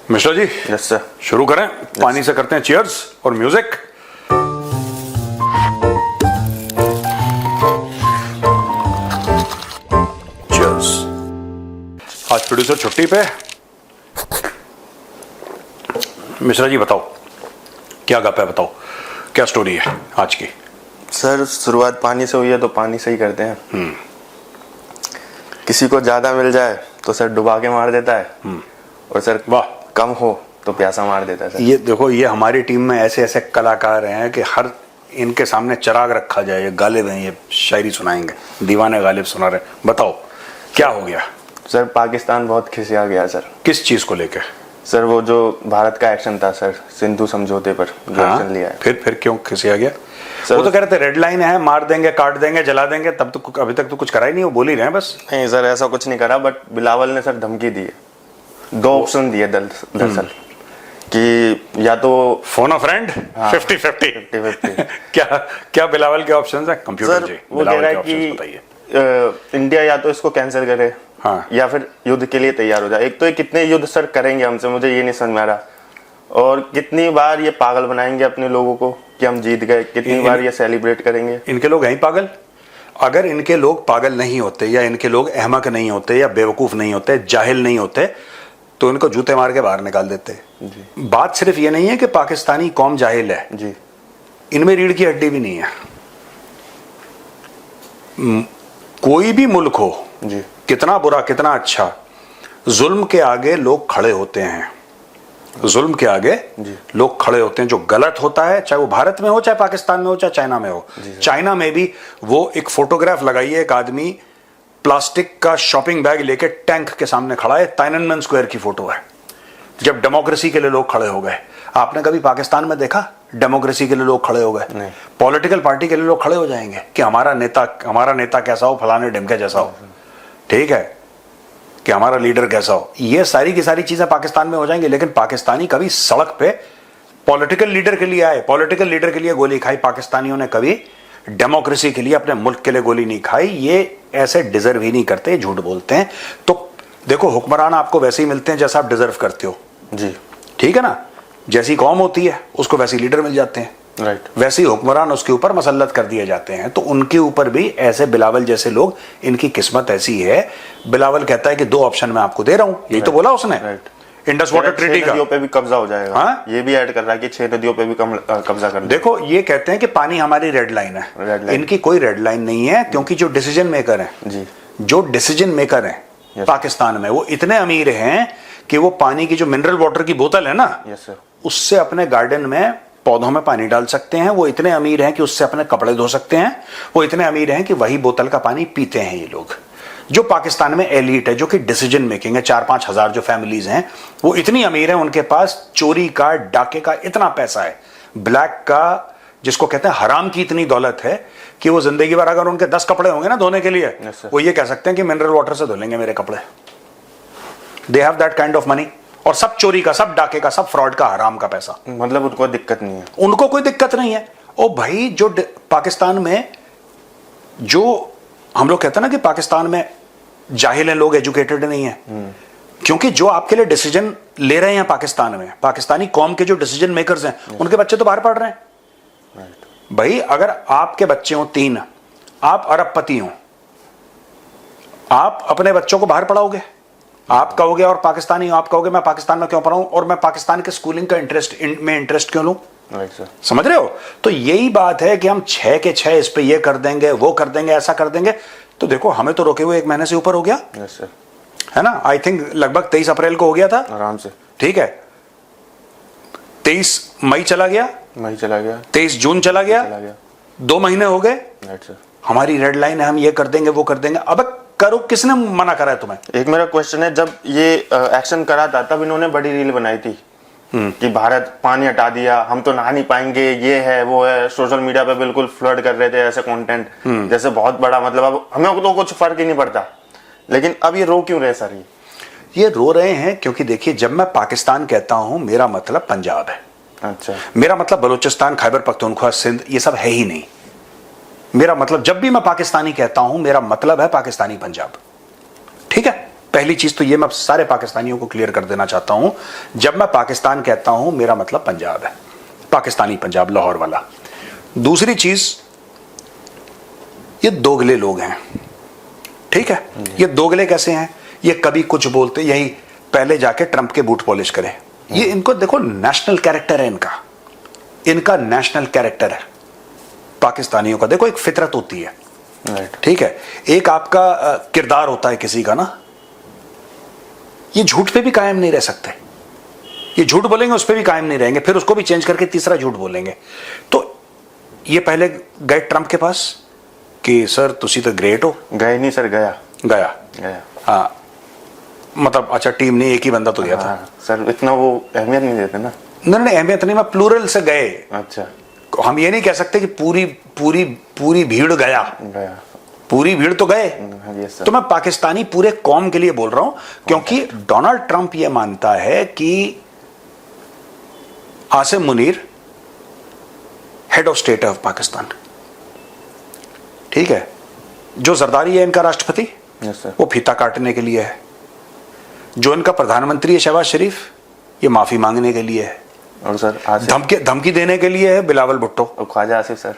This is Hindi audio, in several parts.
मिश्रा जी। Yes sir. शुरू करें। पानी से करते हैं चीयर्स और म्यूजिक। चीयर्स। आज प्रोड्यूसर छुट्टी पे। मिश्रा जी बताओ, क्या गप है, बताओ क्या स्टोरी है आज की। सर शुरुआत पानी से हुई है तो पानी से ही करते हैं। किसी को ज्यादा मिल जाए तो सर डुबा के मार देता है, और सर वाह, कम हो तो प्यासा मार देता है सर। ये देखो, ये हमारी टीम में ऐसे ऐसे कलाकार हैं कि हर इनके सामने चिराग रखा जाए। ये गालिब हैं, ये शायरी सुनाएंगे, दीवाने गालिब सुना रहे। बताओ क्या हो गया। सर पाकिस्तान बहुत खिसिया गया सर। किस चीज को लेकर? सर वो जो भारत का एक्शन था सर, सिंधु समझौते पर जो एक्शन लिया है। फिर क्यों खिसिया गया? सर वो तो कह रहे थे रेड लाइन है, मार देंगे, काट देंगे, जला देंगे। तब तो अभी तक तो कुछ करा ही नहीं, वो बोल ही रहे हैं बस। नहीं सर, ऐसा कुछ नहीं करा, बट बिलावल ने सर धमकी दी है। दो ऑप्शन दिए दरअसल कि या तो फोन अ फ्रेंड 50-50 क्या क्या बिलावल के ऑप्शंस हैं? कंप्यूटर जी, वो कह रहा है कि इंडिया या तो इसको कैंसिल करे, हाँ, या फिर युद्ध के लिए तैयार हो जाए। एक तो ये कितने युद्ध सर करेंगे हमसे, मुझे ये नहीं समझ में आ रहा। और कितनी बार ये पागल बनाएंगे अपने लोगों को कि हम जीत गए, कितनी बार ये सेलिब्रेट करेंगे। इनके लोग हैं ही पागल। अगर इनके लोग पागल नहीं होते, या इनके लोग अहमक नहीं होते, या बेवकूफ नहीं होते, जाहिल नहीं होते, तो इनको जूते मार के बाहर निकाल देते जी। बात सिर्फ ये नहीं है कि पाकिस्तानी कौम जाहिल है जी, इनमें रीढ़ की हड्डी भी नहीं है। कोई भी मुल्क हो जी, कितना बुरा कितना अच्छा, जुल्म के आगे लोग खड़े होते हैं। जुल्म के आगे लोग खड़े होते हैं। जो गलत होता है, चाहे वो भारत में हो, चाहे पाकिस्तान में हो, चाहे चाइना में हो। चाइना में भी वो एक फोटोग्राफ लगाई है, एक आदमी प्लास्टिक का शॉपिंग बैग लेके टैंक के सामने खड़ा है। टाइननमेन स्क्वायर की फोटो है, जब डेमोक्रेसी के लिए लोग खड़े हो गए। आपने कभी पाकिस्तान में देखा डेमोक्रेसी के लिए लोग खड़े हो गए? पॉलिटिकल पार्टी के लिए लोग खड़े हो जाएंगे कि हमारा नेता कैसा हो, फलाने ढिमके जैसा हो, ठीक है, कि हमारा लीडर कैसा हो। ये सारी की सारी चीजें पाकिस्तान में हो जाएंगी। लेकिन पाकिस्तानी कभी सड़क पे पॉलिटिकल लीडर के लिए आए, पॉलिटिकल लीडर के लिए गोली खाई। पाकिस्तानियों ने कभी डेमोक्रेसी के लिए, अपने मुल्क के लिए गोली नहीं खाई। ये ऐसे डिजर्व ही नहीं करते, झूठ बोलते हैं। तो देखो, हुक्मरान आपको वैसे ही मिलते हैं जैसा आप डिजर्व करते हो जी, ठीक है ना। जैसी कौम होती है उसको वैसे लीडर मिल जाते हैं, राइट। वैसे ही हुक्मरान उसके ऊपर मसल्लत कर दिए जाते हैं। तो उनके ऊपर भी ऐसे बिलावल जैसे लोग, इनकी किस्मत ऐसी है। बिलावल कहता है कि दो ऑप्शन मैं आपको दे रहा हूं, यही तो बोला उसने, इंडस वाटर ट्रीटी का। 6 नदियों पे भी कब्जा हो जाएगा। हाँ? ये भी ऐड कर रहा है कि 6 नदियों पे भी कब्जा कर। देखो, ये कहते हैं कि पानी हमारी रेड लाइन है। इनकी कोई रेड लाइन नहीं है, क्योंकि जो डिसीजन मेकर है जी, जो डिसीजन मेकर है पाकिस्तान में, वो इतने अमीर हैं कि वो पानी की जो मिनरल वाटर की बोतल है ना, यस सर, उससे अपने गार्डन में पौधों में पानी डाल सकते हैं। वो इतने अमीर हैं कि उससे अपने कपड़े धो सकते हैं। वो इतने अमीर हैं कि वही बोतल का पानी पीते हैं ये लोग। जो पाकिस्तान में एलीट है, जो कि डिसीजन मेकिंग है, 4-5 हजार जो फैमिलीज हैं, वो इतनी अमीर है, उनके पास चोरी का, डाके का इतना पैसा है, ब्लैक का, जिसको कहते हैं हराम की इतनी दौलत है कि वो जिंदगी भर अगर उनके 10 कपड़े होंगे ना धोने के लिए, वो ये कह सकते हैं कि मिनरल वाटर से धो लेंगे मेरे कपड़े। They have that kind of money. और सब चोरी का, सब डाके का, सब फ्रॉड का, हराम का पैसा। मतलब उनको दिक्कत नहीं है। उनको कोई दिक्कत नहीं है। ओ भाई, जो पाकिस्तान में, जो हम लोग कहते हैं ना कि पाकिस्तान में जाहिल हैं लोग, एजुकेटेड नहीं है, क्योंकि जो आपके लिए डिसीजन ले रहे हैं पाकिस्तान में, पाकिस्तानी कौम के जो डिसीजन मेकर्स हैं, उनके बच्चे तो बाहर पढ़ रहे हैं। भाई, अगर आपके बच्चे हो 3, आप अरबपति हो, आप अपने बच्चों को बाहर पढ़ाओगे? आप कहोगे, और पाकिस्तानी आप कहोगे मैं पाकिस्तान में क्यों पढ़ाऊं, और मैं पाकिस्तान के स्कूलिंग का इंटरेस्ट क्यों लूं? समझ रहे हो? तो यही बात है कि हम 6 के 6 इस पे ये कर देंगे, वो कर देंगे, ऐसा कर देंगे। तो देखो, हमें तो रोके हुए 1 महीने से ऊपर हो गया, है ना। आई थिंक लगभग 23 अप्रैल को हो गया था, आराम से, ठीक है। 23 मई चला गया, 23 जून चला गया, 2 महीने हो गए। हमारी रेड लाइन है, हम ये कर देंगे, वो कर देंगे। अब करो, किसने मना करा है तुम्हें? एक मेरा क्वेश्चन है, जब ये एक्शन करा था तब इन्होंने बड़ी रील बनाई थी कि भारत पानी हटा दिया, हम तो नहा नहीं पाएंगे, ये है वो है। सोशल मीडिया पे बिल्कुल फ्लड कर रहे थे ऐसे कंटेंट, जैसे बहुत बड़ा, मतलब अब हमें तो कुछ फर्क ही नहीं पड़ता। लेकिन अब ये रो क्यों रहे सर? ये रो रहे हैं क्योंकि देखिए, जब मैं पाकिस्तान कहता हूं, मेरा मतलब पंजाब है। अच्छा, मेरा मतलब बलूचिस्तान, खैबर पख्तूनख्वा, सिंध, ये सब है ही नहीं। मेरा मतलब, जब भी मैं पाकिस्तानी कहता हूं, मेरा मतलब है पाकिस्तानी पंजाब, ठीक है। पहली चीज तो ये मैं सारे पाकिस्तानियों को क्लियर कर देना चाहता हूं, जब मैं पाकिस्तान कहता हूं मेरा मतलब पंजाब है, पाकिस्तानी पंजाब, लाहौर वाला। दूसरी चीज, ये दोगले लोग हैं, ठीक है। ये दोगले कैसे हैं? ये कभी कुछ बोलते, यही पहले जाके ट्रंप के बूट पॉलिश करें। ये इनको देखो, नेशनल कैरेक्टर है इनका नेशनल कैरेक्टर है पाकिस्तानियों का। देखो, एक फितरत होती है, ठीक है, एक आपका किरदार होता है किसी का ना, ये झूठ पे भी कायम नहीं रह सकते। ये झूठ बोलेंगे उस पे भी कायम नहीं रहेंगे, फिर उसको भी चेंज करके तीसरा झूठ बोलेंगे। तो ये पहले गए ट्रंप के पास कि सर तुसी तो ग्रेट हो। गए नहीं सर, गया। हाँ, मतलब अच्छा, टीम नहीं, एक ही बंदा तो गया था सर, इतना वो अहमियत नहीं देते ना। नहीं, अहमियत नहीं, मैं प्लूरल से गए। अच्छा, हम ये नहीं कह सकते कि पूरी भीड़ गया, पूरी भीड़ तो गए। yes, तो मैं पाकिस्तानी पूरे कौम के लिए बोल रहा हूं, क्योंकि डोनाल्ड ट्रंप ये मानता है कि Asim Munir head of state of Pakistan, ठीक है, जो जरदारी है इनका राष्ट्रपति, yes, वो फीता काटने के लिए है। जो इनका प्रधानमंत्री है शहबाज शरीफ, ये माफी मांगने के लिए है। और सर धमकी देने के लिए है बिलावल भुट्टो और ख्वाजा आसिफ सर।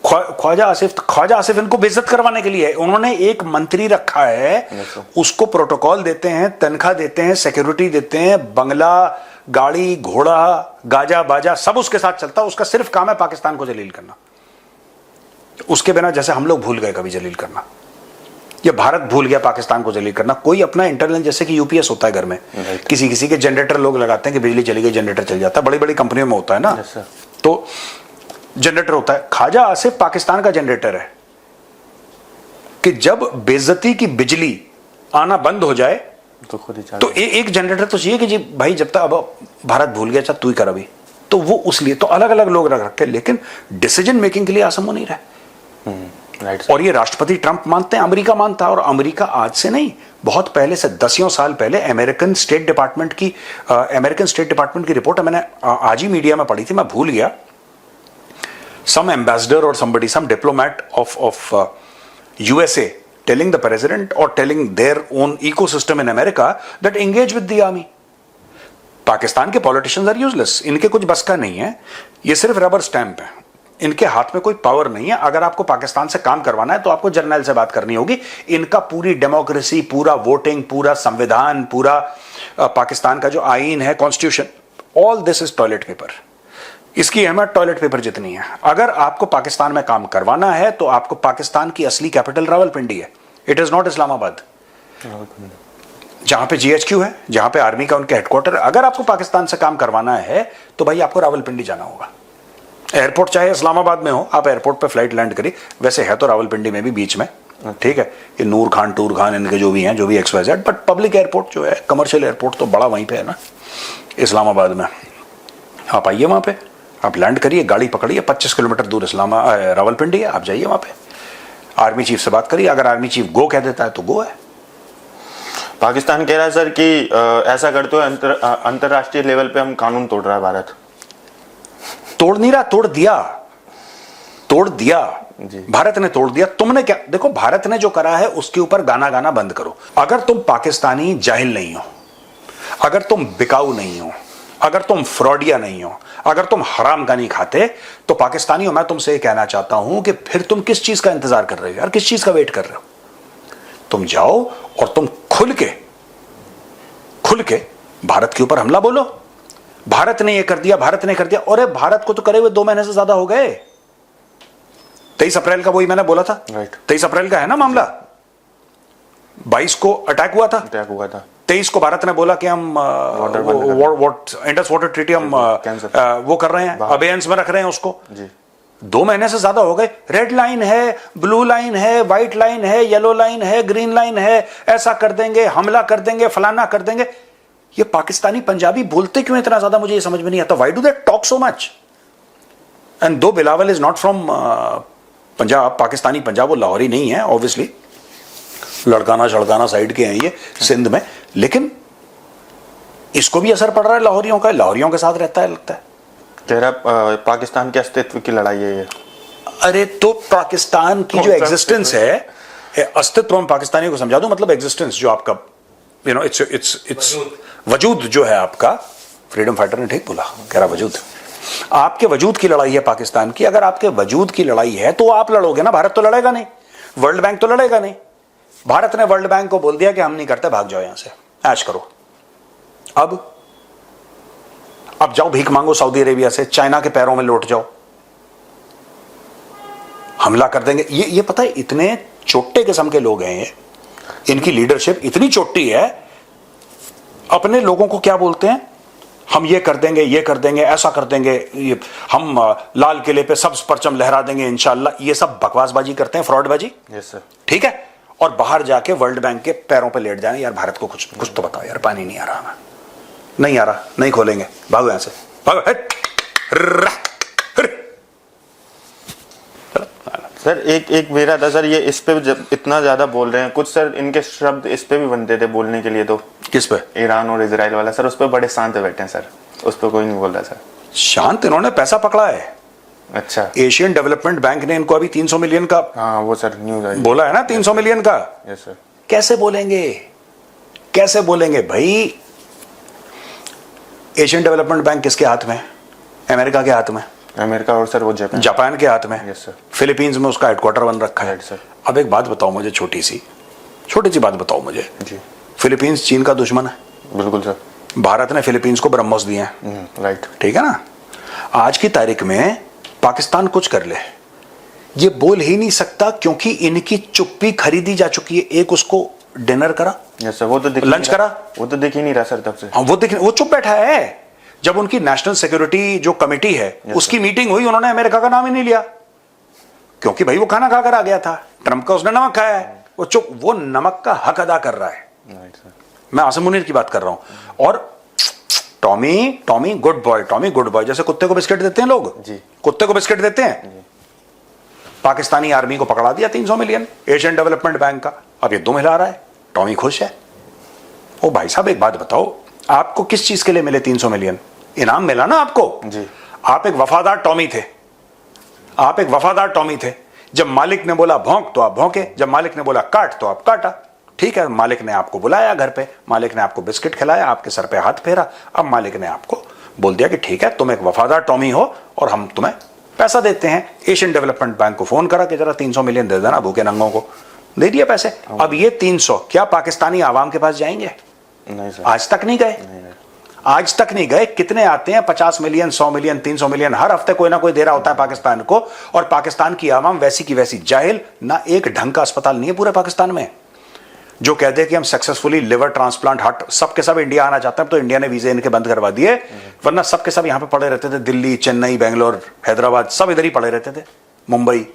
ख्वाजा आसिफ इनको बेइज्जत करवाने के लिए है। उन्होंने एक मंत्री रखा है, उसको प्रोटोकॉल देते हैं, तनख्वाह देते हैं, सिक्योरिटी देते हैं, बंगला, गाड़ी, घोड़ा, गाजा बाजा सब उसके साथ चलता है। उसका सिर्फ काम है पाकिस्तान को जलील करना। उसके बिना, जैसे हम लोग भूल गए कभी जलील करना, ये भारत भूल गया पाकिस्तान को जलील करना। कोई अपना इंटरनल, जैसे कि यूपीएस होता है घर में, किसी के जनरेटर लोग लगाते हैं कि बिजली चली गई, जनरेटर चल जाता है, बड़ी बड़ी कंपनियों में होता है ना, तो जनरेटर होता है। ख्वाजा आसिफ पाकिस्तान का जनरेटर है कि जब बेइज्जती की बिजली आना बंद हो जाए तो खुद ही तो एक जनरेटर तो चाहिए कि जी भाई, जब तक अब भारत भूल गया, तू ही कर अभी। तो वो उसलिए तो अलग अलग लोग रख रखे, लेकिन डिसीजन मेकिंग के लिए आसम नहीं रहे। और ये राष्ट्रपति ट्रंप मानते हैं, अमेरिका मानता है। और अमेरिका आज से नहीं, बहुत पहले से, 10 साल पहले अमेरिकन स्टेट डिपार्टमेंट की रिपोर्ट है, मैंने आज ही मीडिया में पढ़ी थी, मैं भूल गया। some ambassador or somebody, some diplomat of USA telling the president or telling their own ecosystem in America that engage with the army. Pakistan के पॉलिटिशियंस आर यूजलेस, इनके कुछ बस का नहीं है, ये सिर्फ रबर स्टैंप है, इनके हाथ में कोई पावर नहीं है। अगर आपको पाकिस्तान से काम करवाना है तो आपको जर्नल से बात करनी होगी। इनका पूरी डेमोक्रेसी, पूरा वोटिंग, पूरा संविधान, पूरा पाकिस्तान का जो आईन है, constitution, all this is toilet paper. इसकी अहमियत टॉयलेट पेपर जितनी है। अगर आपको पाकिस्तान में काम करवाना है तो आपको, पाकिस्तान की असली कैपिटल रावलपिंडी है, इट इज नॉट इस्लामाबाद, जहां पे जीएचक्यू है, जहां पे आर्मी का उनके हेडक्वार्टर। अगर आपको पाकिस्तान से काम करवाना है तो भाई आपको रावलपिंडी जाना होगा। एयरपोर्ट चाहे इस्लामाबाद में हो, आप एयरपोर्ट पे फ्लाइट लैंड करिए, वैसे है तो रावलपिंडी में भी बीच में, ठीक है, ये नूर खान, टूर खान, इनके जो भी हैं, जो भी XYZ, बट पब्लिक एयरपोर्ट जो है, कमर्शियल एयरपोर्ट तो बड़ा वहीं पे है ना, इस्लामाबाद में। आप आइए वहां पे, आप लैंड करिए, गाड़ी पकड़िए, 25 किलोमीटर दूर रावलपिंडी है, आप जाइए वहां पे, आर्मी चीफ से बात करिए। अगर आर्मी चीफ गो कह देता है तो गो है। पाकिस्तान कह रहा है सर कि ऐसा करते हुए अंतरराष्ट्रीय लेवल पे हम कानून तोड़ रहा है भारत। तोड़ नहीं रहा, तोड़ दिया भारत ने, तोड़ दिया। तुमने क्या, देखो, भारत ने जो करा है उसके ऊपर गाना गाना बंद करो। अगर तुम पाकिस्तानी जाहिल नहीं हो, अगर तुम बिकाऊ नहीं हो, अगर तुम फ्रॉडिया नहीं हो, अगर तुम हराम का नहीं खाते, तो पाकिस्तानियों, मैं तुमसे ये कहना चाहता हूं कि फिर तुम किस चीज का इंतजार कर रहे हो यार, किस चीज का वेट कर रहे हो? तुम जाओ और तुम खुल के भारत के ऊपर हमला बोलो। भारत ने ये कर दिया, भारत ने कर दिया। और भारत को तो करे हुए 2 महीने से ज्यादा हो गए। 23 अप्रैल का, वही मैंने बोला था, 23 अप्रैल का है ना मामला। 22 को अटैक हुआ था, 23 को भारत ने बोला कि हम इंडस वाटर ट्रीटी हम वो कर रहे हैं, अबेयंस में रख रहे हैं उसको। 2 महीने से ज्यादा हो गए। रेड लाइन है, ब्लू लाइन है, व्हाइट लाइन है, येलो लाइन है, ग्रीन लाइन है, ऐसा कर देंगे, हमला कर देंगे, फलाना कर देंगे। ये पाकिस्तानी पंजाबी बोलते क्यों इतना ज्यादा, मुझे ये समझ में नहीं आता। Why do they talk so much? And though Bilawal is not from Punjab, Pakistani Punjab, वो लाहौरी नहीं है ऑब्वियसली, लड़काना शड़काना साइड के हैं ये, सिंध में, लेकिन इसको भी असर पड़ रहा है लाहौरियों का, लाहौरियों के साथ रहता है, लगता है। तेरा पाकिस्तान के अस्तित्व की लड़ाई है ये। अरे तो पाकिस्तान की जो एग्जिस्टेंस है, अस्तित्व में पाकिस्तानियों को समझा दूं, मतलब एग्जिस्टेंस जो आपका यू नो इट्स वजूद जो है आपका, फ्रीडम फाइटर ने ठीक बोला, कह रहा वजूद, आपके वजूद की लड़ाई है पाकिस्तान की। अगर आपके वजूद की लड़ाई है तो आप लड़ोगे ना, भारत तो लड़ेगा नहीं, वर्ल्ड बैंक तो लड़ेगा नहीं। भारत ने वर्ल्ड बैंक को बोल दिया कि हम नहीं करते, भाग जाओ यहां से, ऐश करो। अब जाओ भीख मांगो सऊदी अरेबिया से, चाइना के पैरों में लौट जाओ, हमला कर देंगे। ये पता है इतने चोट्टे किस्म के लोग हैं ये, इनकी लीडरशिप इतनी चोट्टी है, अपने लोगों को क्या बोलते हैं, हम ये कर देंगे, ये कर देंगे, ऐसा कर देंगे, ये हम लाल किले पे सब्ज परचम लहरा देंगे इंशाल्लाह। ये सब बकवासबाजी करते हैं, फ्रॉडबाजी। Yes sir. ठीक है, और बाहर जाके वर्ल्ड बैंक के पैरों पे लेट जाए, यार भारत को कुछ तो बताओ यार, पानी नहीं आ रहा, हमें नहीं आ रहा, नहीं खोलेंगे, भागो यहां से, भागो। सर एक मेरा था सर, ये इस पे जब इतना ज्यादा बोल रहे हैं, कुछ सर इनके शब्द इस पे भी बनते थे बोलने के लिए, तो किस पे? ईरान और इजराइल वाला सर, उस पे बड़े शांत बैठे हैं सर, उस पे कोई नहीं बोल रहा सर। शांत? इन्होंने पैसा पकड़ा है। अच्छा। एशियन डेवलपमेंट बैंक ने इनको अभी 300 मिलियन का, हाँ वो सर न्यूज आई, बोला है ना 300 मिलियन का। Yes sir. कैसे बोलेंगे, कैसे बोलेंगे भाई? एशियन डेवलपमेंट बैंक किसके हाथ में? अमेरिका के हाथ में, अमेरिका और सर वो जापान के हाथ में। Yes sir. फिलीपींस में उसका हेडक्वार्टर बन रखा है सर। अब एक बात बताओ मुझे, छोटी सी बात बताओ मुझे जी। फिलीपींस चीन का दुश्मन है। बिल्कुल सर। भारत ने फिलीपींस को ब्रह्मोस दिए हैं, राइट, ठीक है ना। आज की तारीख में पाकिस्तान कुछ कर ले, ये बोल ही नहीं सकता, क्योंकि इनकी चुप्पी खरीदी जा चुकी है। एक उसको डिनर करा, यस सर, वो तो लंच करा, वो तो दिख ही नहीं रहा सर तब से। हाँ वो चुप बैठा है। जब उनकी नेशनल सिक्योरिटी जो कमेटी है उसकी मीटिंग हुई, उन्होंने अमेरिका का नाम ही नहीं लिया, क्योंकि भाई वो खाना खाकर आ गया था, ट्रंप का उसने नमक खाया है, वो चुप, वो नमक का हक अदा कर रहा है। मैं आसिम मुनीर की बात कर रहा हूं। और टॉमी गुड बॉय, जैसे कुत्ते को बिस्किट देते हैं लोग जी, कुत्ते को बिस्किट देते हैं, पाकिस्तानी आर्मी को पकड़ा दिया 300 मिलियन एशियन डेवलपमेंट बैंक का। अब ये दुम हिला रहा है, टॉमी खुश है। ओ भाई साहब एक बात बताओ, आपको किस चीज के लिए मिले 300 मिलियन? इनाम मिला ना आपको जी। आप एक वफादार टॉमी थे, आप एक वफादार टॉमी थे। जब मालिक ने बोला भौंक तो आप भौंके, जब मालिक ने बोला काट तो आप काटा। ठीक है, मालिक ने आपको बुलाया घर पे, मालिक ने आपको बिस्किट खिलाया, आपके सर पे हाथ फेरा, अब मालिक ने आपको बोल दिया कि ठीक है तुम एक वफादार टॉमी हो और हम तुम्हें पैसा देते हैं। एशियन डेवलपमेंट बैंक को फोन करा कि जरा 300 मिलियन दे देना भूखे नंगों को, दे दिया पैसे। अब ये 300 क्या पाकिस्तानी आवाम के पास जाएंगे? नहीं सर, आज तक नहीं गए, आज तक नहीं गए। कितने आते हैं? 50 मिलियन, 100 मिलियन, 300 मिलियन हर हफ्ते कोई ना कोई दे रहा होता है पाकिस्तान को। और पाकिस्तान की आवाम वैसी की वैसी जाहिल, ना एक ढंग का अस्पताल नहीं है पूरे पाकिस्तान में जो कहते हैं कि हम सक्सेसफुली लिवर ट्रांसप्लांट, हार्ट, सबके सब इंडिया आना चाहते हैं। तो इंडिया ने वीजे इनके बंद करवा दिए, वरना सबके सब यहां पे पड़े रहते थे। दिल्ली, चेन्नई, बेंगलोर, हैदराबाद सब इधर ही पड़े रहते थे, मुंबई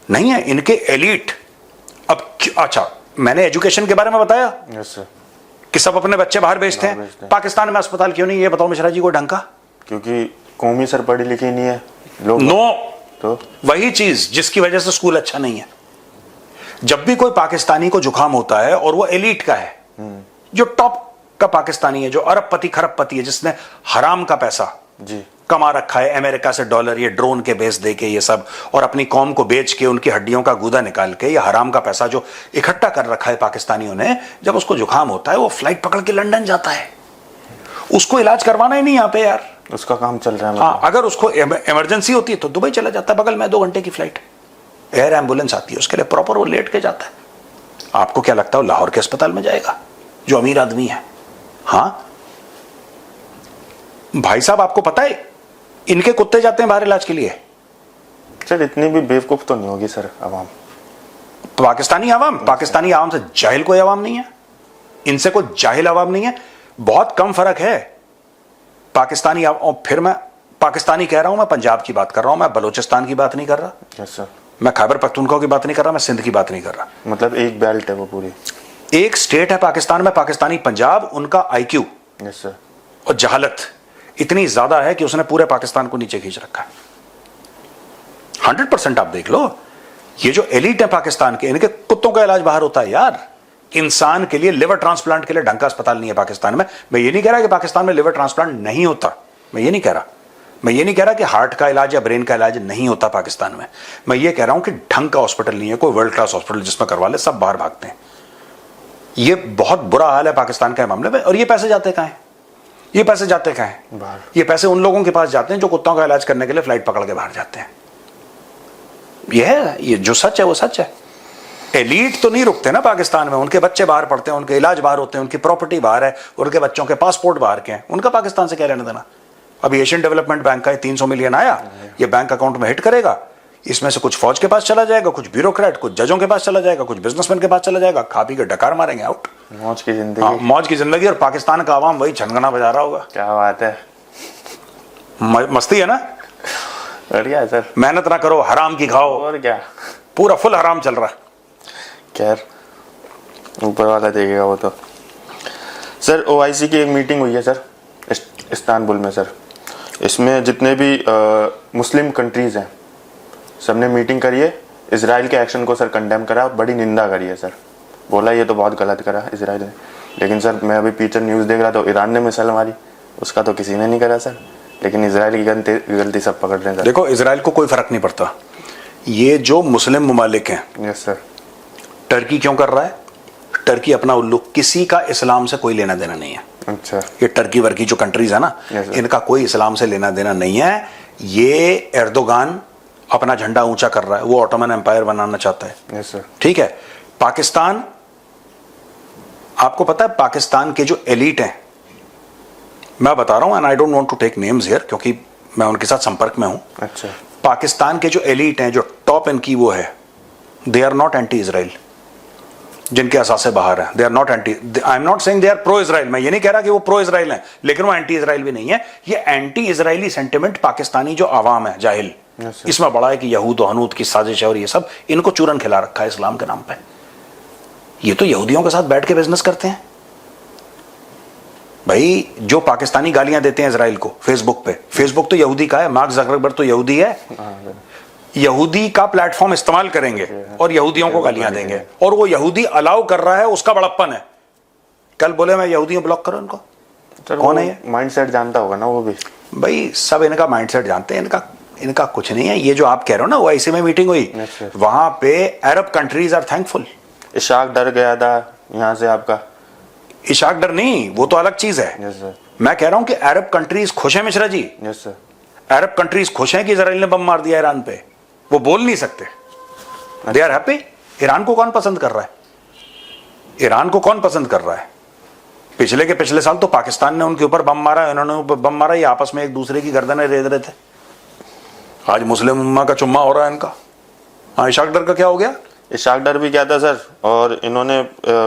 नहीं है इनके एलीट। अब अच्छा, मैंने एजुकेशन के बारे में बताया यस सर, कि सब अपने बच्चे बाहर भेजते हैं। पाकिस्तान में अस्पताल क्यों नहीं? ये बताओ मिश्रा जी को ढंग का। क्योंकि कौमी सर पढ़ी लिखी नहीं है लोग। नो, तो वही चीज जिसकी वजह से स्कूल अच्छा नहीं है। जब भी कोई पाकिस्तानी को जुकाम होता है और वो एलीट का है, जो टॉप का पाकिस्तानी है, जो अरबपति खरबपति है, जिसने हराम का पैसा जी कमा रखा है, अमेरिका से डॉलर ये ड्रोन के बेस दे के ये सब, और अपनी कौम को बेच के उनकी हड्डियों का गूदा निकाल के, ये हराम का पैसा जो इकट्ठा कर रखा है पाकिस्तानियों ने, जब उसको जुकाम होता है वो फ्लाइट पकड़ के लंदन जाता है। उसको इलाज करवाना ही नहीं यहाँ पे यार, उसका काम चल रहा है। हाँ, अगर उसको इमरजेंसी होती है तो दुबई चला जाता है, बगल में 2 घंटे की फ्लाइट, एयर एम्बुलेंस आती है उसके लिए, प्रॉपर वो लेट के जाता है। आपको क्या लगता है लाहौर के अस्पताल में जाएगा जो अमीर आदमी है? हाँ भाई साहब, आपको पता है इनके कुत्ते जाते हैं बाहर इलाज के लिए। सर इतनी भी बेवकूफ तो नहीं होगी सर आवाम, पाकिस्तानी आवाम से जाहिल कोई आवाम नहीं है, इनसे कोई जाहिल आवाम नहीं है, बहुत कम फर्क है। पाकिस्तानी आवाम, फिर मैं पाकिस्तानी कह रहा हूं, मैं पंजाब की बात कर रहा हूं, मैं बलोचिस्तान की बात नहीं कर रहा। यस सर, मैं खैबर पख्तूनख्वा की बात नहीं कर रहा, मैं सिंध की बात नहीं कर रहा। मतलब एक बेल्ट है वो पूरी, एक स्टेट है पाकिस्तान में, पाकिस्तानी पंजाब। उनका IQ यस सर, और जहालत इतनी ज्यादा है कि उसने पूरे पाकिस्तान को नीचे खींच रखा है। 100% आप देख लो, ये जो एलिट है पाकिस्तान के, इनके कुत्तों का इलाज बाहर होता है यार। इंसान के लिए लिवर ट्रांसप्लांट के लिए ढंग का अस्पताल नहीं है पाकिस्तान में। मैं ये नहीं कह रहा कि पाकिस्तान में लिवर ट्रांसप्लांट नहीं होता, मैं ये नहीं कह रहा। मैं ये नहीं कह रहा कि हार्ट का इलाज या ब्रेन का इलाज नहीं होता पाकिस्तान में। मैं ये कह रहा हूं कि ढंग का हॉस्पिटल नहीं है, कोई वर्ल्ड क्लास हॉस्पिटल जिसमें करवा ले, सब बाहर भागते हैं। ये बहुत बुरा हाल है पाकिस्तान के मामले में। और ये पैसे जाते कहाँ हैं? ये पैसे जाते कहाँ हैं? बाहर। ये पैसे उन लोगों के पास जाते हैं जो कुत्तों का इलाज करने के लिए फ्लाइट पकड़ के बाहर जाते हैं। ये जो सच है वो सच है। एलीट तो नहीं रुकते ना पाकिस्तान में, उनके बच्चे बाहर पढ़ते हैं, उनके इलाज बाहर होते हैं, उनकी प्रॉपर्टी बाहर है, उनके बच्चों के पासपोर्ट बाहर के हैं, उनका पाकिस्तान से क्या लेना देना। अभी एशियन डेवलपमेंट बैंक का 300 मिलियन आया, ये बैंक अकाउंट में हिट करेगा, इसमें से कुछ फौज के पास चला जाएगा, कुछ ब्यूरोक्रेट, कुछ जजों के पास चला जाएगा, कुछ बिजनेसमैन के पास चला जाएगा, खा पी के डकार मारेंगे, आउट। मौज की जिंदगी। हाँ, मौज की जिंदगी। और पाकिस्तान का आवाम वही छनगना बजा रहा होगा। क्या बात है, मस्ती है ना। बढ़िया है सर। मेहनत ना करो, हराम की खाओ, और क्या, पूरा फुल हराम चल रहा है। खैर ऊपर वाला देखेगा वो तो। सर ओआईसी की एक मीटिंग हुई है सर इस्तांबुल में सर। इसमें जितने भी मुस्लिम कंट्रीज हैं सबने मीटिंग करी है। इजराइल के एक्शन को सर कंडेम करा, बड़ी निंदा करी है सर। बोला ये तो बहुत गलत करा इजराइल ने। लेकिन सर मैं अभी पीछे न्यूज़ देख रहा था, ईरान ने मिसाइल मारी, उसका तो किसी ने नहीं करा सर। लेकिन इजराइल की गलती सब पकड़ रहे हैं सर। देखो इजराइल को कोई फर्क नहीं पड़ता। ये जो मुस्लिम ममालिक हैं, यस सर। टर्की क्यों कर रहा है? टर्की अपना उल्लू, किसी का इस्लाम से कोई लेना देना नहीं है। अच्छा। ये टर्की वर्की जो कंट्रीज है ना, Yes, sir. इनका कोई इस्लाम से लेना देना नहीं है। ये एर्दोगान अपना झंडा ऊंचा कर रहा है, वो ऑटोमन एम्पायर बनाना चाहता है। Yes sir. ठीक है। पाकिस्तान, आपको पता है पाकिस्तान के जो एलीट हैं, मैं बता रहा हूं and I don't want to take names here क्योंकि मैं उनके साथ संपर्क में हूं। अच्छा। पाकिस्तान के जो एलीट हैं, जो टॉप इनकी वो है, they are not anti Israel. जिनके असासे बाहर है, they are not anti. I am not saying they are pro Israel. मैं ये नहीं कह रहा कि वो प्रो इजराइल हैं, लेकिन वो एंटी इजराइल भी नहीं है। ये एंटी इजराइली सेंटिमेंट पाकिस्तानी जो आवाम है जाहिल, इसमें बड़ा है कि यहूद हनूद की साजिश है और ये सब, इनको चूरन खिला रखा है इस्लाम के नाम पे। ये तो यहूदियों के साथ बैठ के बिजनेस करते हैं भाई। जो पाकिस्तानी गालियां देते हैं इजराइल को फेसबुक पे, फेसबुक तो यहूदी का है, मार्क जकरबर्ग तो यहूदी है। यहूदी का प्लेटफॉर्म इस्तेमाल करेंगे और यहूदियों को गालियां देंगे, और वो यहूदी अलाउ कर रहा है, उसका बड़प्पन है। कल बोले मैं यहूदियों ब्लॉक करो इनको। कौन है ये? माइंडसेट जानता होगा ना वो भी। भाई सब इनका माइंडसेट जानते हैं। इनका कुछ नहीं है। ये जो आप कह रहे हो ना, वो ऐसे में मीटिंग हुई, वहां पे Arab countries are thankful. Ishaq डर गया था यहाँ से आपका। इशाक डर नहीं, वो तो अलग चीज है। Yes sir. मैं कह रहा हूं कि अरब कंट्रीज खुश है Mishra ji. Yes sir. Arab countries खुश हैं कि इजराइल ने बम मार दिया ईरान पे। वो बोल नहीं सकते, दे आर हैप्पी। ईरान को कौन पसंद कर रहा है? ईरान को कौन पसंद कर रहा है? पिछले के पिछले साल तो पाकिस्तान ने उनके ऊपर बम मारा, उन्होंने बम मारा, ये आपस में एक दूसरे की गर्दनें रेत रहे थे। आज मुस्लिम उम्मा का चुम्मा हो रहा है इनका। हाँ, इशाक डर का क्या हो गया? इशाक डर भी क्या था सर। और इन्होंने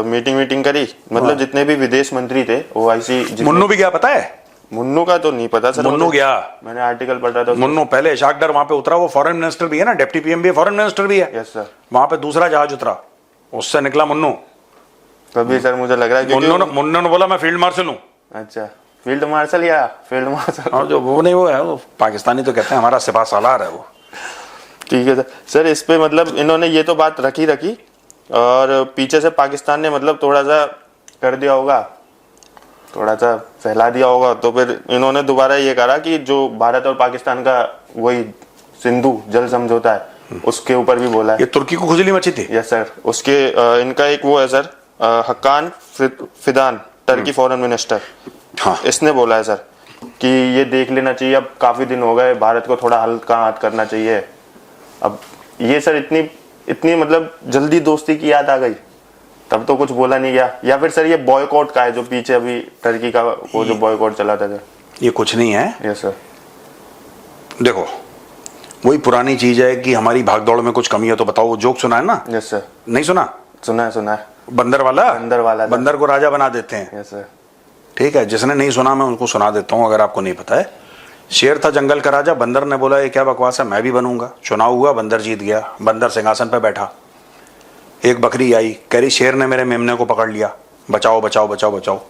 मीटिंग करी, मतलब जितने भी विदेश मंत्री थे ओआईसी। मुन्नू भी गया पता है? मुन्नू का तो नहीं पता सर। मुन्नू गया, मैंने आर्टिकल पढ़ा था। मुन्नू पहले इशाक डर वहां पे उतरा, वो फॉरेन मिनिस्टर भी है ना, डिप्टी पीएम भी है, फॉरेन मिनिस्टर भी है। Yes sir. वहां पे दूसरा जहाज उतरा, उससे निकला मुन्नू। तभी सर मुझे लग रहा है मुन्नू ने बोला मैं फील्ड मार्शल हूँ। अच्छा, फील्ड मार्शल या फील्ड मार्शल। हाँ, जो वो नहीं, वो है वो पाकिस्तानी तो कहते हैं हमारा सिपा सालार है वो। ठीक है सर। इस पे मतलब इन्होंने ये तो बात रखी और पीछे से पाकिस्तान ने मतलब थोड़ा सा कर दिया होगा, थोड़ा सा फैला दिया होगा। तो फिर इन्होंने दोबारा ये करा कि जो भारत और पाकिस्तान का वही सिंधु जल समझौता है, उसके ऊपर भी बोला है। ये तुर्की को खुजली मची थी। Yes sir. उसके इनका एक वो है सर, हक्कान फिदान, टर्की फॉरेन मिनिस्टर। हाँ, इसने बोला है सर कि ये देख लेना चाहिए, अब काफी दिन हो गए, भारत को थोड़ा हल्का हाथ करना चाहिए। अब ये सर इतनी मतलब जल्दी दोस्ती की याद आ गई, तब तो कुछ बोला नहीं गया। या फिर सर ये बॉयकॉट का है जो पीछे अभी टर्की का वो जो बॉयकॉट चला था सर? ये कुछ नहीं है। Yes sir. देखो वही पुरानी चीज है कि हमारी भागदौड़ में कुछ कमी है तो बताओ। वो जोक सुना है ना? Yes sir. नहीं सुना? सुना है। बंदर वाला बंदर को राजा बना देते हैं। Yes sir. ठीक है, जिसने नहीं सुना मैं उनको सुना देता हूं अगर आपको नहीं पता है। शेर था जंगल का राजा, बंदर ने बोला ये क्या बकवास है, मैं भी बनूंगा। चुनाव हुआ, बंदर जीत गया, बंदर सिंहासन पर बैठा। एक बकरी आई, कह रही शेर ने मेरे मेमने को पकड़ लिया, बचाओ बचाओ बचाओ बचाओ।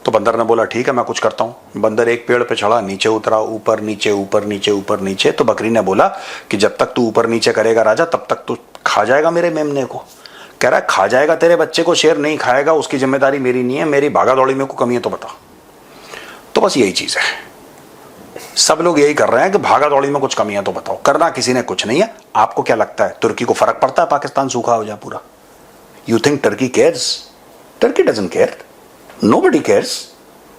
तो बंदर ने बोला ठीक है मैं कुछ करता हूँ। बंदर एक पेड़ पे चढ़ा, नीचे उतरा, ऊपर नीचे ऊपर नीचे ऊपर नीचे। तो बकरी ने बोला कि जब तक तू ऊपर नीचे करेगा राजा, तब तक तू खा जाएगा मेरे मेमने को। कह रहा है खा जाएगा तेरे बच्चे को, शेर नहीं खाएगा, उसकी जिम्मेदारी मेरी नहीं है, मेरी भागा दौड़ी में को कमी है तो बता। तो बस यही चीज है, सब लोग यही कर रहे हैं कि भागा दौड़ी में कुछ कमी है तो बताओ। करना किसी ने कुछ नहीं है। आपको क्या लगता है तुर्की को फर्क पड़ता है पाकिस्तान सूखा हो जाए पूरा? You think Turkey cares? Turkey doesn't care, nobody cares.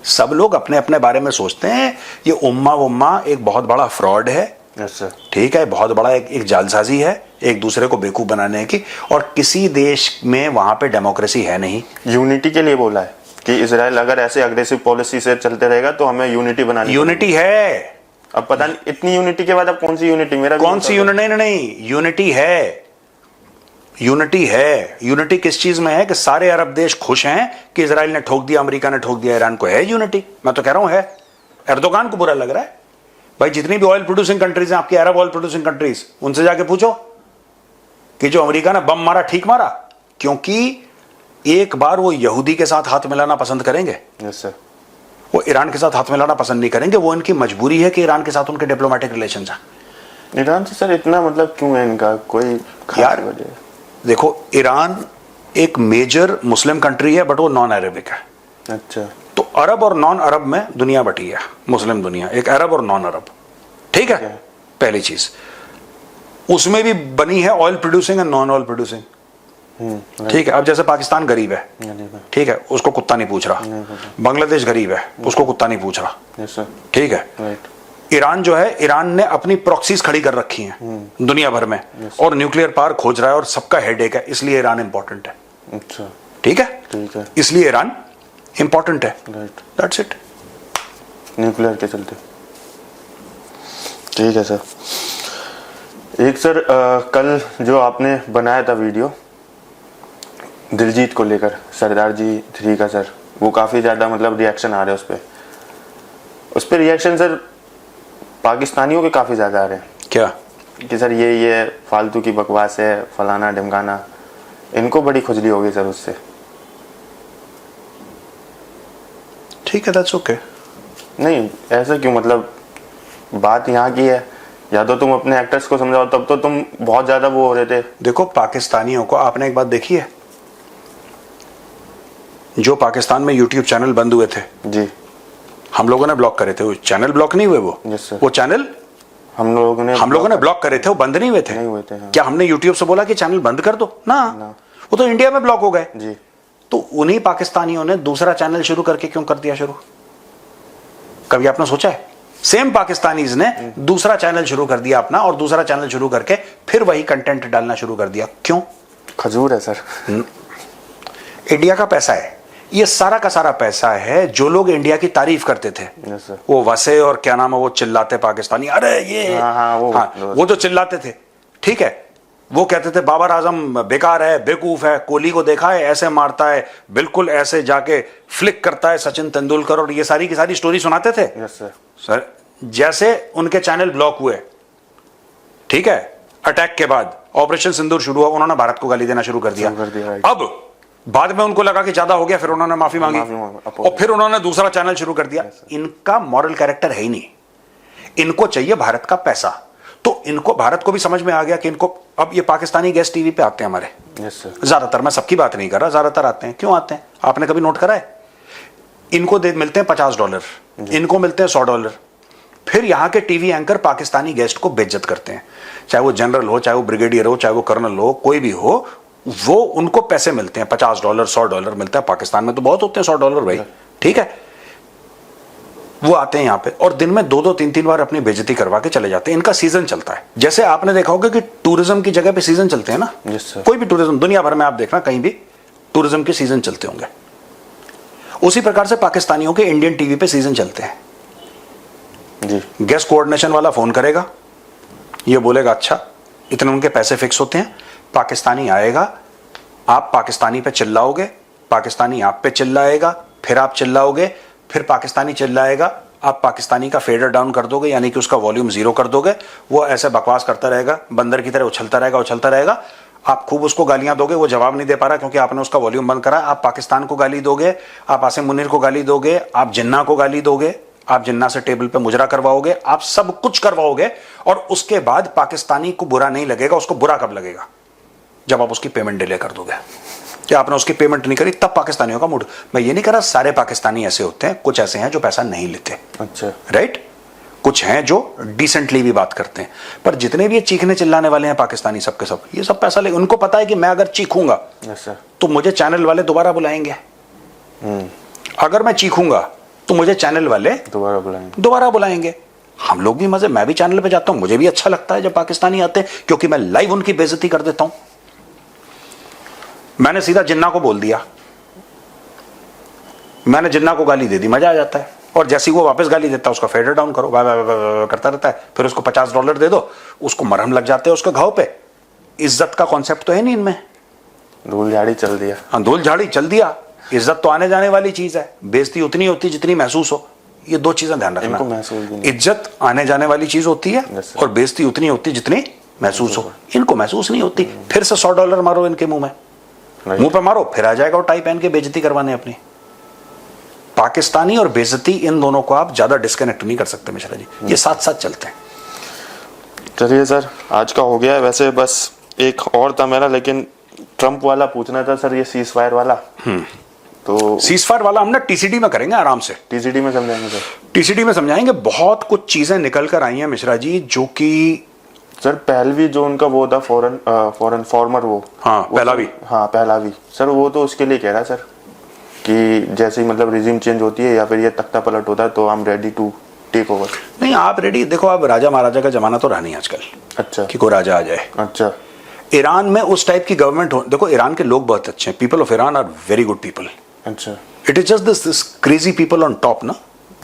सब लोग अपने अपने बारे में सोचते हैं। ये उम्मा एक बहुत बड़ा फ्रॉड है। Yes sir. ठीक है, बहुत बड़ा एक जालसाजी है एक दूसरे को बेवकूफ बनाने की, और किसी देश में वहां पे डेमोक्रेसी है नहीं। यूनिटी के लिए बोला है कि इजराइल अगर ऐसे अग्रेसिव पॉलिसी से चलते रहेगा तो हमें यूनिटी बनानी। यूनिटी है, अब पता नहीं इतनी यूनिटी के बाद अब कौन सी यूनिटी, मेरा कौन सी यूनिटी? नहीं, यूनिटी है, यूनिटी है। यूनिटी किस चीज में है कि सारे अरब देश खुश हैं कि इजराइल ने ठोक दिया, अमेरिका ने ठोक दिया ईरान को, है यूनिटी। मैं तो कह रहा हूं है। एर्दोगान को बुरा लग रहा है भाई, जितनी भी ऑयल प्रोड्यूसिंग कंट्रीज हैं आपकी, अरब ऑयल प्रोड्यूसिंग कंट्रीज, उनसे जाके पूछो कि जो अमेरिका ने बम मारा ठीक मारा, क्योंकि एक बार वो यहूदी के साथ हाथ मिलाना पसंद करेंगे। Yes sir. वो ईरान के साथ हाथ मिलाना पसंद नहीं करेंगे। वो इनकी मजबूरी है कि ईरान के साथ उनके डिप्लोमेटिक रिलेशंस हैं। ईरान से सर इतना मतलब क्यों है इनका, कोई खास यार वजह? देखो, ईरान एक मेजर मुस्लिम कंट्री है, बट वो नॉन अरेबिक है। अच्छा। तो अरब और नॉन अरब में दुनिया बटी है, मुस्लिम दुनिया, एक अरब और नॉन अरब। ठीक है, पहली चीज उसमें भी बनी है oil producing and non oil producing. ठीक है, अब जैसे पाकिस्तान गरीब है, ठीक है, उसको कुत्ता नहीं पूछ रहा। बांग्लादेश गरीब है, उसको कुत्ता नहीं पूछ रहा। ठीक है, ईरान जो है, ईरान ने अपनी प्रॉक्सीज खड़ी कर रखी हैं दुनिया भर में, और न्यूक्लियर पावर खोज रहा है और सबका हेडेक है, इसलिए ईरान इंपॉर्टेंट है। अच्छा। ठीक है, इसलिए ईरान इंपॉर्टेंट है। That's it. न्यूक्लियर के चलते। ठीक है सर। एक सर कल जो आपने बनाया था वीडियो दिलजीत को लेकर, सरदार जी 3 का सर, वो काफी ज्यादा मतलब रिएक्शन आ रहे हैं उस पर रिएक्शन सर पाकिस्तानियों के काफी ज्यादा आ रहे हैं। क्या कि सर ये फालतू की बकवास है, फलाना ढिमकाना, इनको बड़ी खुजली होगी सर उससे। ठीक है, दैट्स ओके। नहीं ऐसा क्यों, मतलब बात यहाँ की है, या तो तुम अपने एक्टर्स को समझाओ, तब तो तुम बहुत ज्यादा वो हो रहे थे। देखो, पाकिस्तानियों को आपने एक बात देखी है, जो पाकिस्तान में यूट्यूब चैनल बंद हुए थे जी, हम लोगों ने ब्लॉक करे थे। वो चैनल ब्लॉक नहीं हुए, वो चैनल हम लोगों ने ब्लॉक करे थे, वो बंद नहीं हुए थे। नहीं हुए थे, हाँ। क्या हमने यूट्यूब से बोला कि चैनल बंद कर दो? ना, वो तो इंडिया में ब्लॉक हो गए जी। तो उन्हीं पाकिस्तानियों ने दूसरा चैनल शुरू करके क्यों कर दिया शुरू? कभी आपने सोचा है? सेम पाकिस्तानीज ने दूसरा चैनल शुरू कर दिया अपना, और दूसरा चैनल शुरू करके फिर वही कंटेंट डालना शुरू कर दिया। क्यों? खजूर है सर। इंडिया का पैसा है, ये सारा का सारा पैसा है। जो लोग इंडिया की तारीफ करते थे, वो वसे और क्या नाम है, वो चिल्लाते पाकिस्तानी, अरे ये वो जो चिल्लाते थे, ठीक है, वो कहते थे बाबर आजम बेकार है, बेवकूफ है, कोहली को देखा है ऐसे मारता है, बिल्कुल ऐसे जाके फ्लिक करता है सचिन तेंदुलकर, और ये सारी की सारी स्टोरी सुनाते थे। सर जैसे उनके चैनल ब्लॉक हुए, ठीक है, अटैक के बाद ऑपरेशन सिंदूर शुरू हुआ, उन्होंने भारत को गाली देना शुरू कर दिया। अब बाद में उनको लगा कि ज्यादा हो गया, फिर उन्होंने माफी मांगी, और फिर उन्होंने दूसरा चैनल शुरू कर दिया। इनका मॉरल कैरेक्टर है ही नहीं, इनको चाहिए भारत का पैसा। तो इनको, भारत को भी समझ में आ गया कि इनको, अब ये पाकिस्तानी गेस्ट टीवी पे आते हैं हमारे, ज्यादातर, मैं सबकी बात नहीं कर रहा, ज्यादातर आते हैं। क्यों आते हैं? आपने कभी नोट करा है? इनको मिलते हैं $50, इनको मिलते हैं $100। फिर यहाँ के टीवी एंकर पाकिस्तानी गेस्ट को बेइज्जत करते हैं, चाहे वो जनरल हो, चाहे वो ब्रिगेडियर हो, चाहे वो कर्नल हो, कोई भी हो, वो उनको पैसे मिलते हैं, $50 $100 मिलता है। पाकिस्तान में तो बहुत होते हैं $100 भाई, ठीक है। वो आते हैं यहाँ पे और दिन में 2-2 3-3 बार अपनी बेइज्जती करवा के चले जाते हैं। इनका सीजन चलता है। जैसे आपने देखा होगा कि टूरिज्म की जगह पे सीजन चलते हैं ना, कोई भी टूरिज्म दुनिया भर में आप देखना, कहीं भी टूरिज्म के सीजन चलते होंगे। उसी प्रकार से पाकिस्तानियों के इंडियन टीवी पे सीजन चलते हैं जी। गेस्ट कोऑर्डिनेशन वाला फोन करेगा, ये बोलेगा अच्छा, इतने उनके पैसे फिक्स होते हैं, पाकिस्तानी आएगा, आप पाकिस्तानी पे चिल्लाओगे, पाकिस्तानी आप पे चिल्लाएगा, फिर आप चिल्लाओगे, फिर पाकिस्तानी चिल्लाएगा, आप पाकिस्तानी का फेडर डाउन कर दोगे, यानी कि उसका वॉल्यूम 0 कर दोगे। वो ऐसे बकवास करता रहेगा, बंदर की तरह उछलता रहेगा। आप खूब उसको गालियां दोगे, वो जवाब नहीं दे पा रहा क्योंकि आपने उसका वॉल्यूम बंद करा। आप पाकिस्तान को गाली दोगे, आप आसिम मुनीर को गाली दोगे, आप जिन्ना को गाली दोगे, आप जिन्ना से टेबल पे मुजरा करवाओगे, आप सब कुछ करवाओगे, और उसके बाद पाकिस्तानी को बुरा नहीं लगेगा। उसको बुरा कब लगेगा? जब आप उसकी पेमेंट डिले कर दोगे। कि आपने उसकी पेमेंट नहीं करी, तब पाकिस्तानियों का मूड। मैं ये नहीं कह रहा सारे पाकिस्तानी ऐसे होते हैं, कुछ ऐसे हैं जो पैसा नहीं लेते, अच्छा, राइट, कुछ हैं जो डिसेंटली भी बात करते हैं, पर जितने भी ये चीखने चिल्लाने वाले हैं पाकिस्तानी, सबके सब ये सब पैसा ले। उनको पता है कि मैं अगर चीखूंगा तो मुझे चैनल वाले दोबारा बुलाएंगे, अगर मैं चीखूंगा तो मुझे चैनल वाले दोबारा बुलाएंगे। हम लोग भी मजे, मैं भी चैनल पे जाता हूं, मुझे भी अच्छा लगता है जब पाकिस्तानी आते हैं, क्योंकि मैं लाइव उनकी बेइज्जती कर देता हूं। मैंने सीधा जिन्ना को बोल दिया, मैंने जिन्ना को गाली दे दी, मजा आ जाता है। और जैसे ही वो वापस गाली देता है उसका फेडर डाउन करो, वाह वाह वाह वाह करता रहता है, फिर उसको $50 दे दो, उसको मरहम लग जाते हैं उसके घाव पे। इज्जत का कॉन्सेप्ट तो है नहीं इनमें, धूल झाड़ी चल दिया। हाँ, धूल झाड़ी चल दिया। इज्जत तो आने जाने वाली चीज है, बेइज्जती उतनी होती जितनी महसूस हो। ये दो चीजें ध्यान रखना, इज्जत आने जाने वाली चीज होती है और बेइज्जती उतनी होती जितनी महसूस हो। इनको महसूस नहीं होती, फिर से $100 मारो इनके मुंह में, मुंह पे मारो, फिर आ जाएगा वो टाई पहन के बेइज्जती करवाने अपनी। पाकिस्तानी और बेइज्जती, इन दोनों को आप ज्यादा डिस्कनेक्ट नहीं कर सकते मिश्रा जी, ये साथ साथ चलते हैं। चलिए सर, आज का हो गया है। वैसे बस एक और था मेरा, लेकिन ट्रम्प वाला पूछना था सर, ये सीज फायर वाला। तो सीज फायर वाला हम ना टीसीडी में करेंगे आराम से, टीसीडी में समझाएंगे सर। टीसीडी में समझाएंगे। बहुत कुछ चीजें निकल कर आई हैं मिश्रा जी, जो कि सर पहलवी जो उनका वो था, फॉरेन फॉर्मर वो, हाँ पहलावी, हाँ पहलावी सर, वो तो उसके लिए कह रहा है सर कि जैसे ही मतलब रिजीम चेंज होती है या फिर ये तख्ता पलट होता है तो I am ready to take over. नहीं, आप रेडी, देखो आप राजा महाराजा का जमाना तो रहा नहीं आजकल। अच्छा, कि कोई राजा आ जाए। अच्छा, ईरान में उस टाइप की गवर्नमेंट हो, देखो ईरान के लोग बहुत अच्छे हैं, people of Iran are very good people. अच्छा, it is just this crazy people on top ना,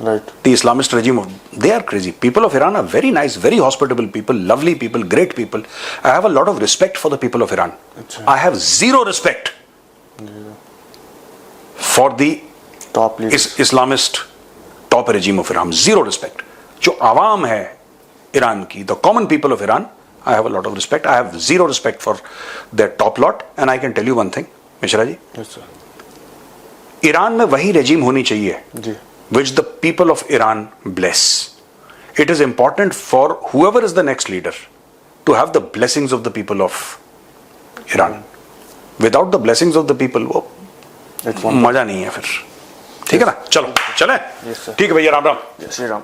right, the Islamist regime, they are crazy. People of Iran are very nice, very hospitable people, lovely people, great people. I have a lot of respect for the people of Iran. I have zero respect for the top Islamist top regime of Iran. Zero respect. जो आवाम है ईरान की, the common people of Iran, I have a lot of respect. I have zero respect for their top lot, and I can tell you one thing, Mishra ji, Iran में वही regime होनी चाहिए जी which the people of Iran bless. It is important for whoever is the next leader to have the blessings of the people of Iran. Without the blessings of the people, वो मजा नहीं है फिर। ठीक है ना, चलो चलें। ठीक है भैया, राम राम। जय श्री राम।